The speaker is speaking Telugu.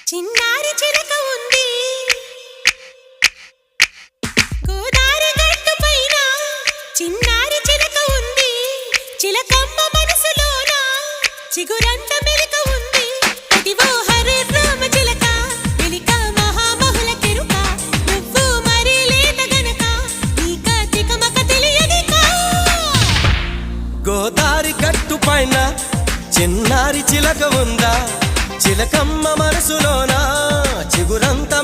చిన్నారి చిలక ఉంది గోదారి గట్టు పైన చిన్నారి చిలక ఉంది చిలకమ్మ మనసులోన చిగురంత మెలిక ఉంది అదివో హరే రామ చిలక మెలిక మహామహుల కెరుక నువ్వు మరి లేత గనక నీక తికమక తెలియదికా గోదారి గట్టు పైన చిన్నారి చిలక ఉందా చిలకమ్మ మనసులోన చిగురంత